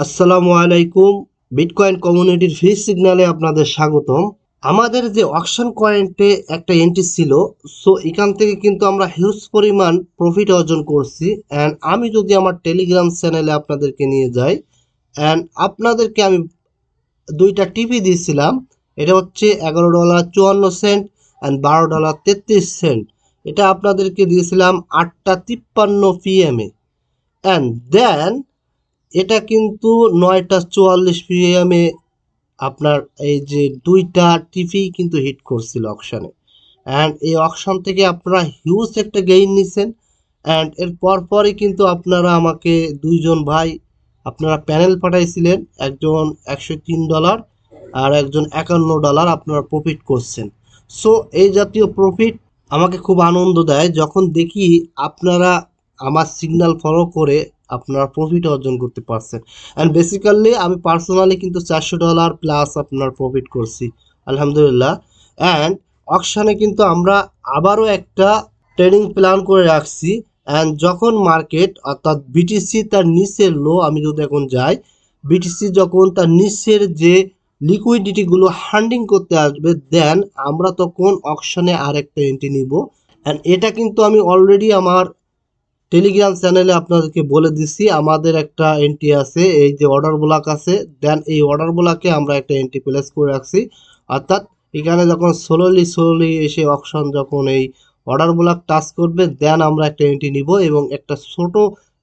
আসসালামু আলাইকুম। বিটকয়েন কমিউনিটির ফ্রি সিগন্যালে আপনাদের স্বাগতম। আমাদের যে অকশন পয়েন্টে একটা এন্ট্রি ছিল, সো এখান থেকে কিন্তু আমরা হিউজ পরিমাণ প্রফিট অর্জন করছি। অ্যান্ড আমি যদি আমার টেলিগ্রাম চ্যানেলে আপনাদেরকে নিয়ে যাই, অ্যান্ড আপনাদেরকে আমি দুইটা টিপি দিয়েছিলাম। এটা হচ্ছে $11.54 অ্যান্ড $12.33। এটা আপনাদেরকে দিয়েছিলাম 8:53 PM অ্যান্ড দেন এটা কিন্তু 9:44 PM আপনার এই যে দুইটা টিভি কিন্তু হিট করছিল অকশনে। অ্যান্ড এই অকশন থেকে আপনারা হিউজ একটা গেইন নিছেন। অ্যান্ড এর পরপরই কিন্তু আপনারা আমাকে দুইজন ভাই আপনারা প্যানেল পাঠাইছিলেন, একজন $103 আর একজন $51 আপনারা প্রফিট করছেন। সো এই জাতীয় প্রফিট আমাকে খুব আনন্দ দেয় যখন দেখি আপনারা আমার সিগন্যাল ফলো করে আপনারা প্রফিট অর্জন করতে পারছেন। অ্যান্ড বেসিক্যালি আমি পার্সোনালি কিন্তু $400 প্লাস আপনার প্রফিট করছি, আলহামদুলিল্লাহ। অ্যান্ড অকশানে কিন্তু আমরা আবারও একটা ট্রেডিং প্ল্যান করে রাখছি। অ্যান্ড যখন মার্কেট অর্থাৎ বিটিসি তার নিচের লো, আমি যদি এখন যাই, বিটিসি যখন তার নিচের যে লিকুইডিটিগুলো হান্ডিং করতে আসবে, দেন আমরা তখন অকশনে আরেকটা এন্ট্রি নিব। অ্যান্ড এটা কিন্তু আমি অলরেডি আমার টেলিগ্রাম চ্যানেলে আপনাদেরকে বলে দিছি। আমাদের একটা এন্ট্রি আছে, এই যে অর্ডার ব্লক আছে, দেন এই অর্ডার ব্লকে আমরা একটা এন্ট্রি প্লেস করে রাখছি। অর্থাৎ এখানে যখন স্লোলি এসে অপশন যখন এই অর্ডার ব্লক টাচ করবে, দেন আমরা একটা এন্ট্রি নিব এবং একটা ছোট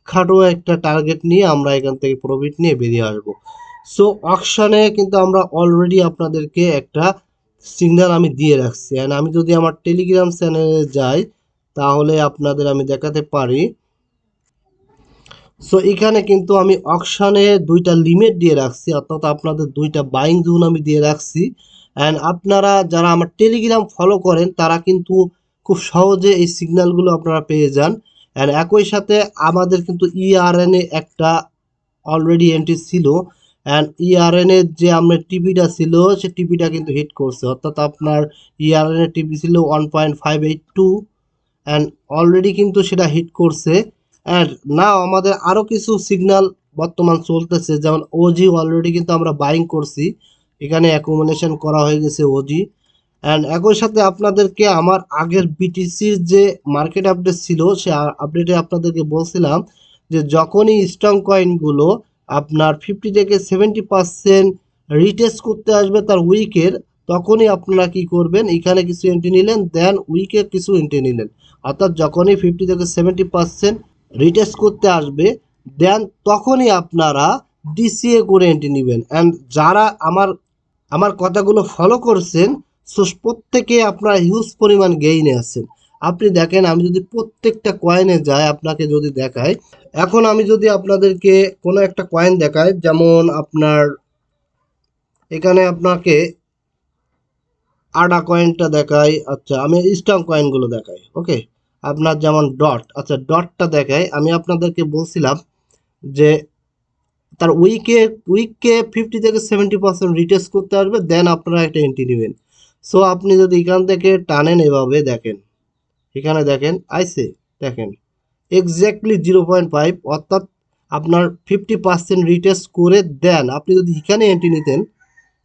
খাটো একটা টার্গেট নিয়ে আমরা এখান থেকে প্রফিট নিয়ে বেরিয়ে আসবো। সো অকশনে কিন্তু আমরা অলরেডি আপনাদেরকে একটা সিগন্যাল আমি দিয়ে রাখছি। অ্যান্ড আমি যদি আমার টেলিগ্রাম চ্যানেলে যাই, তাহলে আপনাদের আমি দেখাতে পারি। সো এখানে কিন্তু আমি অকশনে দুইটা লিমিট দিয়ে রাখছি, অর্থাৎ আপনাদের দুইটা বাইং জোন আমি দিয়ে রাখছি। অ্যান্ড আপনারা যারা আমার টেলিগ্রাম ফলো করেন তারা কিন্তু খুব সহজে এই সিগন্যালগুলো আপনারা পেয়ে যান। অ্যান্ড একই সাথে আমাদের কিন্তু ইআরএনএ একটা অলরেডি এন্ট্রি ছিল। অ্যান্ড ইআরএনএ যে আমরা টিপিটা ছিল, সে টিপিটা কিন্তু হিট করছে। অর্থাৎ আপনার ইআরএনএ টিপি ছিল 1.582 অ্যান্ড অলরেডি কিন্তু সেটা হিট করছে। অ্যান্ড নাও আমাদের আরও কিছু সিগন্যাল বর্তমান চলতেছে, যেমন ওজি অলরেডি কিন্তু আমরা বাইং করছি, এখানে অ্যাকুমুলেশন করা হয়ে গেছে ওজি। অ্যান্ড একই সাথে আপনাদেরকে আমার আগের বিটিসির যে মার্কেট আপডেট ছিল, সে আপডেটে আপনাদেরকে বলছিলাম যে যখনই স্ট্রং কয়েনগুলো আপনার 50 থেকে 70% রিটেস্ট করতে আসবে তার উইকের, তখনই আপনারা কি করবেন, এখানে কিছু এন্ট্রি নিলেন, দেন উইকে কিছু এন্ট্রি নিলেন। অর্থাৎ যখনই 50 থেকে 70% রিটেস্ট করতে আসবে, দেন তখনই আপনারা ডিসিএ করে এন্ট্রি নেবেন। অ্যান্ড যারা আমার আমার কথাগুলো ফলো করছেন, সো প্রত্যেকে আপনারা হিউজ পরিমাণ গেইনে আছেন। আপনি দেখেন, আমি যদি প্রত্যেকটা কয়েনে যাই আপনাকে যদি দেখাই, এখন আমি যদি আপনাদেরকে কোনো একটা কয়েন দেখাই, যেমন আপনার এখানে আপনাকে আডা কয়েনটা দেখাই, আচ্ছা আমি স্ট্রং কয়েনগুলো দেখাই। ওকে, আপনার যেমন ডট, আচ্ছা ডটটা দেখাই। আমি আপনাদেরকে বলছিলাম যে তার উইককে 50 থেকে 70% রিটেস্ট করতে আসবে, দেন আপনারা একটা এন্ট্রি নেবেন। সো আপনি যদি এখান থেকে টানেন, এভাবে দেখেন, এখানে দেখেন আইসে, দেখেন এক্স্যাক্টলি 0.5, অর্থাৎ আপনার 50% রিটেস্ট করে দেন আপনি যদি এখানে এন্ট্রি নিতেন।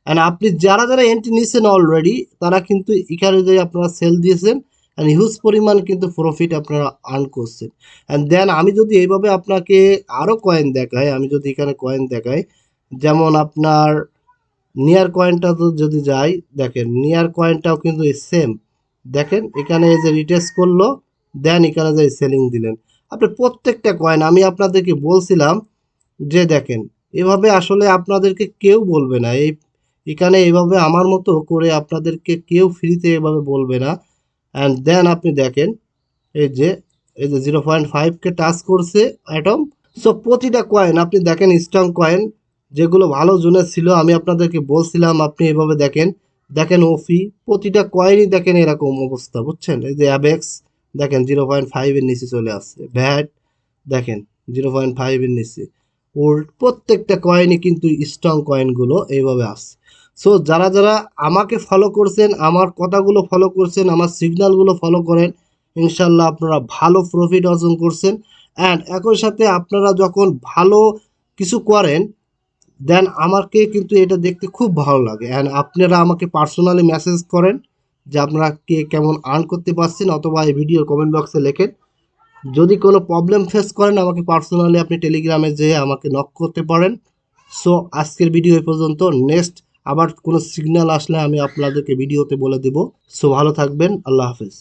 অ্যান্ড আপনি যারা যারা এন্ট্রি নিয়েছেন অলরেডি, তারা কিন্তু এখানে যে আপনারা সেল দিয়েছেন, অ্যান্ড হিউজ পরিমাণ কিন্তু প্রফিট আপনারা আর্ন করছেন। অ্যান্ড দেন আমি যদি এইভাবে আপনাকে আরও কয়েন দেখাই, আমি যদি এখানে কয়েন দেখাই, যেমন আপনার নিয়ার কয়েনটা তো যদি যাই, দেখেন নিয়ার কয়েনটাও কিন্তু সেম। দেখেন এখানে এই যে রিটেস্ট করলো, দেন এখানে যে সেলিং দিলেন। আপনি প্রত্যেকটা কয়েন আমি আপনাদেরকে বলছিলাম যে দেখেন, এভাবে আসলে আপনাদেরকে কেউ বলবে না। এখানে এভাবে আমার মতো করে আপনাদেরকে কেউ ফ্রিতে এভাবে বলবে না। অ্যান্ড দেন আপনি দেখেন, এই যে 0.5কে টাচ করছে অ্যাটম। সো প্রতিটা কয়েন আপনি দেখেন, স্ট্রং কয়েন যেগুলো ভালো জোনে ছিল, আমি আপনাদেরকে বলছিলাম আপনি এভাবে দেখেন। দেখেন ওফি, প্রতিটা কয়েনই দেখেন এরকম অবস্থা, বুঝছেন? এই যে অ্যাবেক্স দেখেন 0.5-এর নিচে চলে আসছে, ভ্যাট দেখেন 0.5-এর নিচে, ওল্ড প্রত্যেকটা কয়েনই কিন্তু স্ট্রং কয়েনগুলো এইভাবে আসছে। সো যারা যারা আমাকে ফলো করছেন, আমার কথাগুলো ফলো করছেন, আমার সিগন্যালগুলো ফলো করেন, ইনশাল্লাহ আপনারা ভালো প্রফিট অর্জন করছেন। অ্যান্ড একই সাথে আপনারা যখন ভালো কিছু করেন, দেন আমাকে কিন্তু এটা দেখতে খুব ভালো লাগে। অ্যান্ড আপনারা আমাকে পার্সোনালি মেসেজ করেন যে আপনারা কে কেমন আর্ন করতে পারছেন, অথবা এই ভিডিওর কমেন্ট বক্সে লেখেন। যদি কোনো প্রবলেম ফেস করেন আমাকে পার্সোনালি আপনি টেলিগ্রামে যেয়ে আমাকে নক করতে পারেন। সো আজকের ভিডিও এই পর্যন্ত। নেক্সট আবার কোনো সিগন্যাল আসলে আমি আপনাদেরকে ভিডিওতে বলে দেব। সো ভালো থাকবেন। আল্লাহ হাফেজ।